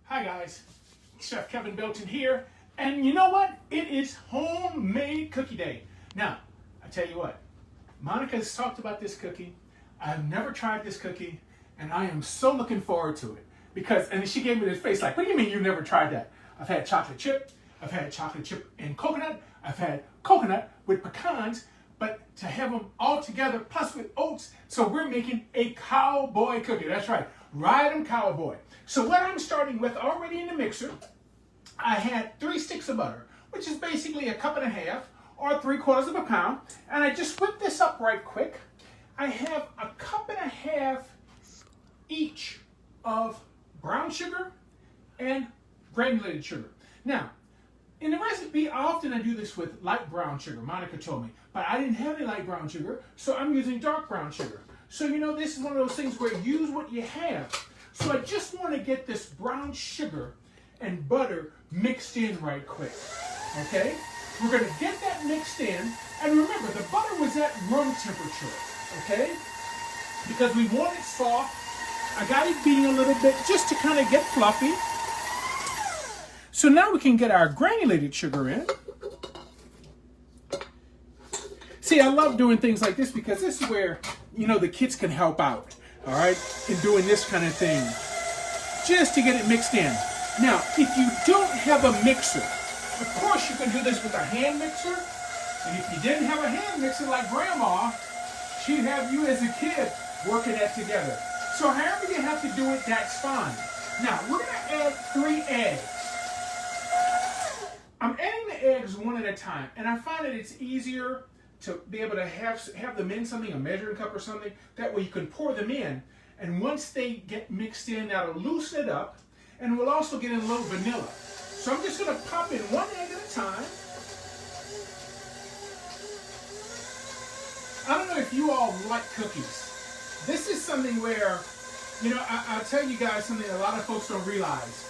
Hi guys, Chef Kevin Belton here, and you know what? It is homemade cookie day. Now, I tell you what, Monica has talked about this cookie. I've never tried this cookie, and I am so looking forward to it. And she gave me this face like, what do you mean you've never tried that? I've had chocolate chip, I've had chocolate chip and coconut, I've had coconut with pecans, but to have them all together, plus with oats, so we're making a cowboy cookie. That's right, ride 'em cowboy. So what I'm starting with already in the mixer, I had 3 sticks of butter, which is basically a cup and a half or 3/4 of a pound, and I just whipped this up right quick. I have a cup and a half each of brown sugar and granulated sugar. Now, in the recipe, often I do this with light brown sugar, Monica told me, but I didn't have any light brown sugar, so I'm using dark brown sugar. So you know, this is one of those things where use what you have. So I just want to get this brown sugar and butter mixed in right quick, okay? We're going to get that mixed in, and remember, the butter was at room temperature, okay? Because we want it soft. I got it beating a little bit just to kind of get fluffy. So now we can get our granulated sugar in. See, I love doing things like this because this is where, you know, the kids can help out, all right, in doing this kind of thing, just to get it mixed in. Now, if you don't have a mixer, of course you can do this with a hand mixer, and if you didn't have a hand mixer like Grandma, she'd have you as a kid working that together. So however you have to do it, that's fine. Now, we're going to add 3 eggs. I'm adding the eggs one at a time, and I find that it's easier to be able to have them in something, a measuring cup or something. That way you can pour them in, and once they get mixed in, that'll loosen it up, and we'll also get in a little vanilla. So I'm just going to pop in 1 egg at a time. I don't know if you all like cookies. This is something where, you know, I'll tell you guys something a lot of folks don't realize.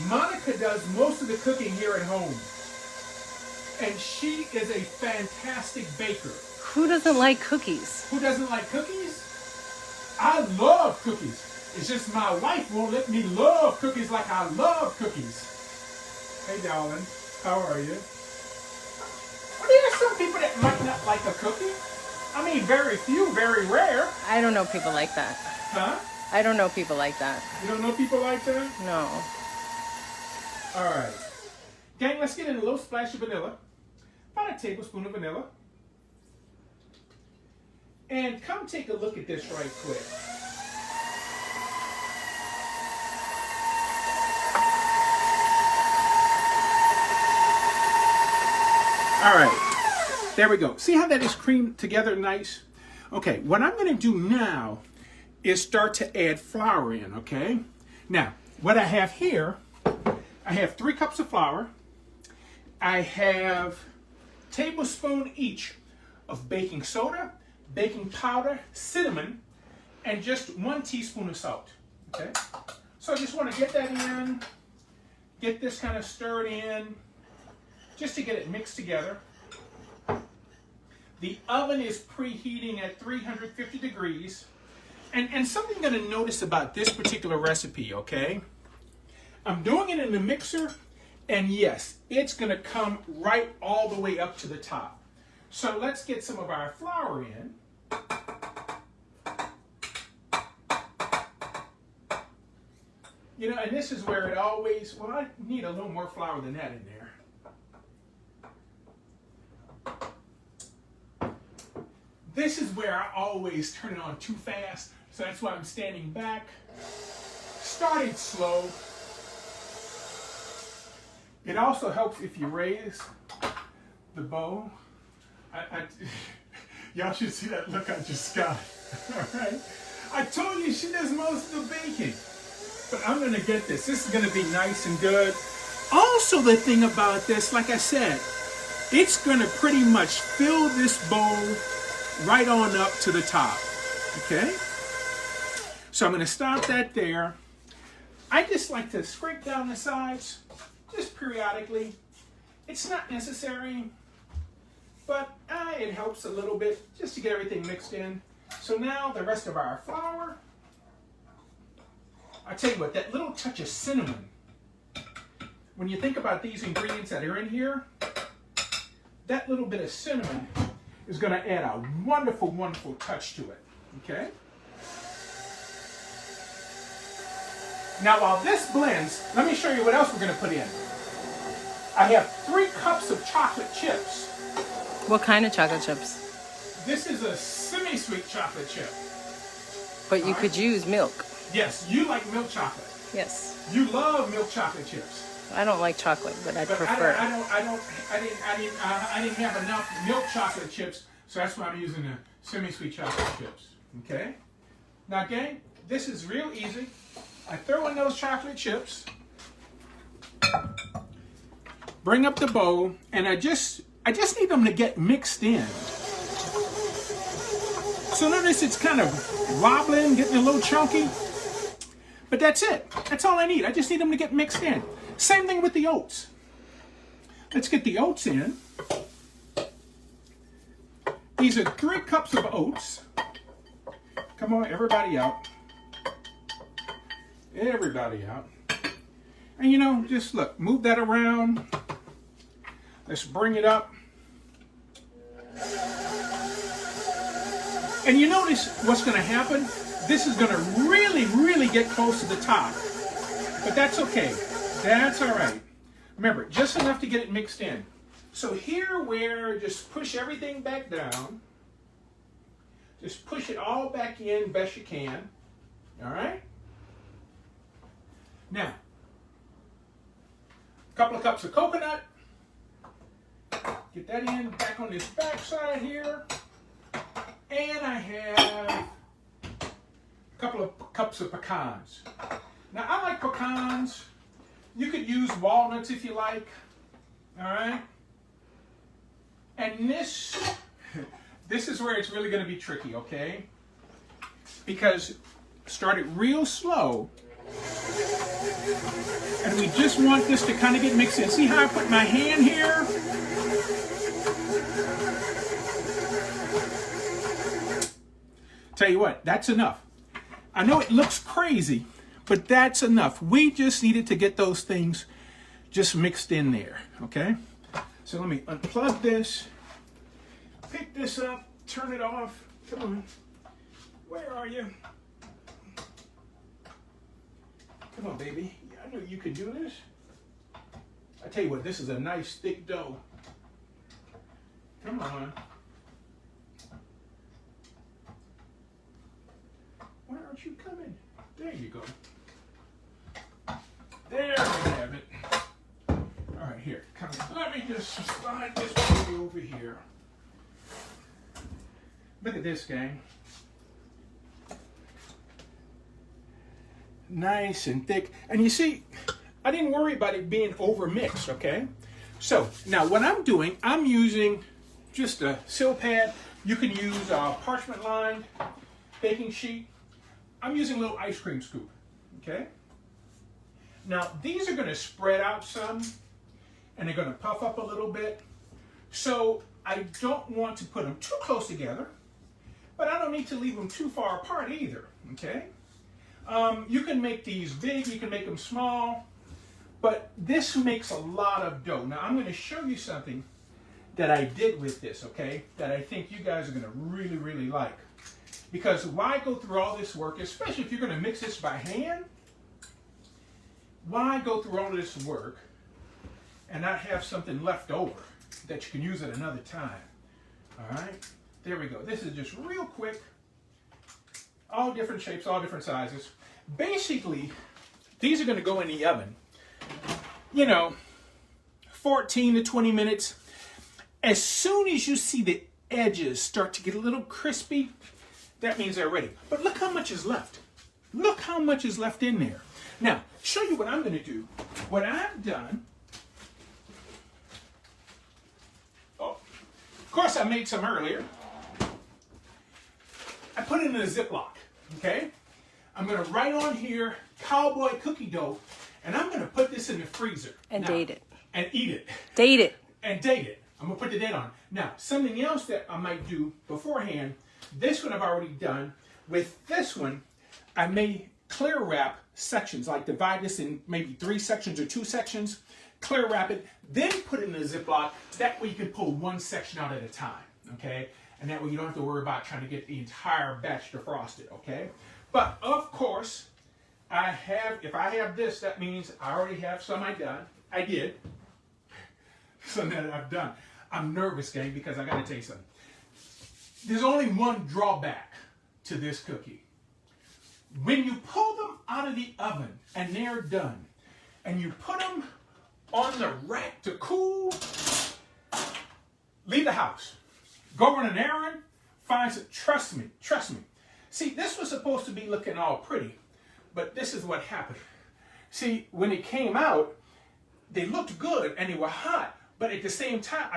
Monica does most of the cooking here at home, and she is a fantastic baker. Who doesn't like cookies? Who doesn't like cookies? I love cookies. It's just my wife won't let me love cookies like I love cookies. Hey, darling, how are you? Well, there are some people that might not like a cookie. I mean, very few, very rare. I don't know people like that. Huh? I don't know people like that. You don't know people like that? No. All right. Gang, let's get in a little splash of vanilla. About a tablespoon of vanilla. And come take a look at this right quick. All right. There we go. See how that is creamed together nice? Okay, what I'm going to do now is start to add flour in, okay? Now, what I have here, I have 3 cups of flour. I have a tablespoon each of baking soda, baking powder, cinnamon, and just 1 teaspoon of salt, okay? So I just want to get that in, get this kind of stirred in, just to get it mixed together. The oven is preheating at 350 degrees. And something you're going to notice about this particular recipe, okay? I'm doing it in the mixer, and yes, it's going to come right all the way up to the top. So let's get some of our flour in. You know, and this is where it always, well, I need a little more flour than that in there. This is where I always turn it on too fast, so that's why I'm standing back, starting slow. It also helps if you raise the bowl. Y'all should see that look I just got. All right. I told you she does most of the baking, but I'm gonna get this. This is gonna be nice and good. Also, the thing about this, like I said, it's gonna pretty much fill this bowl right on up to the top, okay? So I'm going to stop that there. I just like to scrape down the sides, just periodically. It's not necessary, but it helps a little bit just to get everything mixed in. So now the rest of our flour. I tell you what, that little touch of cinnamon when you think about these ingredients that are in here, that little bit of cinnamon is going to add a wonderful, wonderful touch to it. Okay? Now, while this blends, let me show you what else we're going to put in. I have 3 cups of chocolate chips. What kind of chocolate chips? This is a semi-sweet chocolate chip. But you could use milk. Yes, you like milk chocolate. Yes. You love milk chocolate chips. I don't like chocolate, but I prefer. I didn't have enough milk chocolate chips, so that's why I'm using the semi-sweet chocolate chips. Okay? Now, gang, this is real easy. I throw in those chocolate chips, bring up the bowl, and I just need them to get mixed in. So notice it's kind of wobbling, getting a little chunky. But that's it. That's all I need. I just need them to get mixed in. Same thing with the oats. Let's get the oats in. These are 3 cups of oats. Come on, everybody out. Everybody out. And you know, just look, move that around. Let's bring it up. And you notice what's going to happen? This is going to really, really get close to the top. But that's okay. That's all right. Remember, just enough to get it mixed in. So here where just push everything back down. Just push it all back in best you can. All right? Now, a couple of cups of coconut. Get that in back on this back side here. And I have a couple of cups of pecans. Now, I like pecans. You could use walnuts if you like. All right? And this is where it's really going to be tricky, okay? Because start it real slow. And we just want this to kind of get mixed in. See how I put my hand here? Tell you what, that's enough. I know it looks crazy, but that's enough. We just needed to get those things just mixed in there, okay? So let me unplug this, pick this up, turn it off. Come on. Where are you? Come on, baby. I knew you could do this. I tell you what, this is a nice thick dough. Come on. Why aren't you coming? There you go. There we have it. All right, here. Come on. Let me just slide this baby over here. Look at this, gang. Nice and thick. And you see, I didn't worry about it being over mixed, okay? So now what I'm doing, I'm using just a sill pad. You can use a parchment lined baking sheet. I'm using a little ice cream scoop, okay? Now these are going to spread out some and they're going to puff up a little bit. So I don't want to put them too close together, but I don't need to leave them too far apart either, okay? You can make these big, you can make them small, but this makes a lot of dough. Now I'm going to show you something that I did with this, okay, that I think you guys are going to really, really like. Because why go through all this work, especially if you're going to mix this by hand, why go through all this work and not have something left over that you can use at another time? All right, there we go. This is just real quick. All different shapes, all different sizes. Basically, these are going to go in the oven, 14 to 20 minutes. As soon as you see the edges start to get a little crispy, that means they're ready. But look how much is left. Look how much is left in there. Now, show you what I'm going to do. What I've done, of course I made some earlier. I put it in a Ziploc, okay? I'm going to write on here, Cowboy cookie dough, and I'm going to put this in the freezer. And date it. And eat it. Date it. And date it. I'm going to put the date on. Now, something else that I might do beforehand, this one I've already done. With this one, I may clear wrap sections, like divide this in maybe 3 sections or 2 sections, clear wrap it, then put it in a Ziploc. That way you can pull one section out at a time, okay? And that way you don't have to worry about trying to get the entire batch defrosted, okay? But of course, if I have this, that means I already have some I did. Some that I've done. I'm nervous, gang, because I gotta tell you something. There's only one drawback to this cookie. When you pull them out of the oven and they're done, and you put them on the rack to cool, leave the house. Go run an errand, find some, trust me. See, this was supposed to be looking all pretty, but this is what happened. See, when it came out, they looked good and they were hot, but at the same time,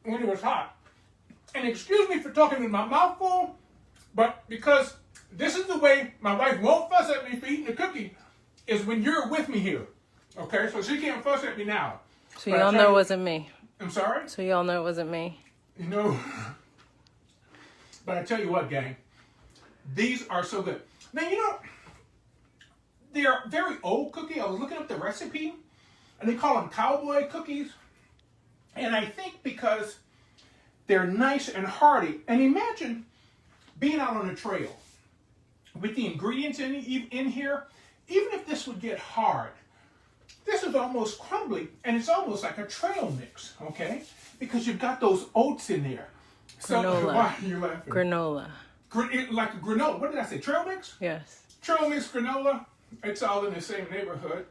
when it was hot, and excuse me for talking with my mouth full, but because this is the way my wife won't fuss at me for eating the cookie, is when you're with me here. Okay, so she can't fuss at me now. So y'all know it wasn't me. I'm sorry? So y'all know it wasn't me. You know, but I tell you what, gang, these are so good. Now, you know, they're very old cookie. I was looking up the recipe, and they call them Cowboy cookies. And I think because they're nice and hearty, and imagine being out on a trail with the ingredients in here, even if this would get hard, this is almost crumbly, and it's almost like a trail mix, okay? Because you've got those oats in there. So Granola. why are you laughing? Granola. Like a granola. What did I say? Trail mix? Yes. Trail mix, granola. It's all in the same neighborhood.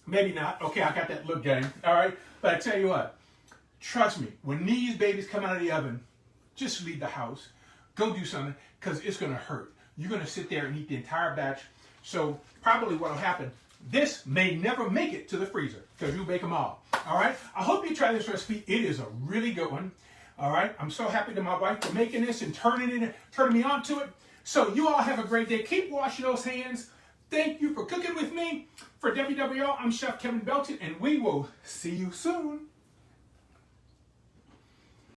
Maybe not. Okay, I got that look, gang. All right? But I tell you what. Trust me, when these babies come out of the oven, just leave the house. Go do something, because it's going to hurt. You're going to sit there and eat the entire batch. So probably what will happen, this may never make it to the freezer, because you bake them all. All right? I hope you try this recipe. It is a really good one. All right? I'm so happy to my wife for making this and turning me on to it. So you all have a great day. Keep washing those hands. Thank you for cooking with me. For WWL, I'm Chef Kevin Belton, and we will see you soon.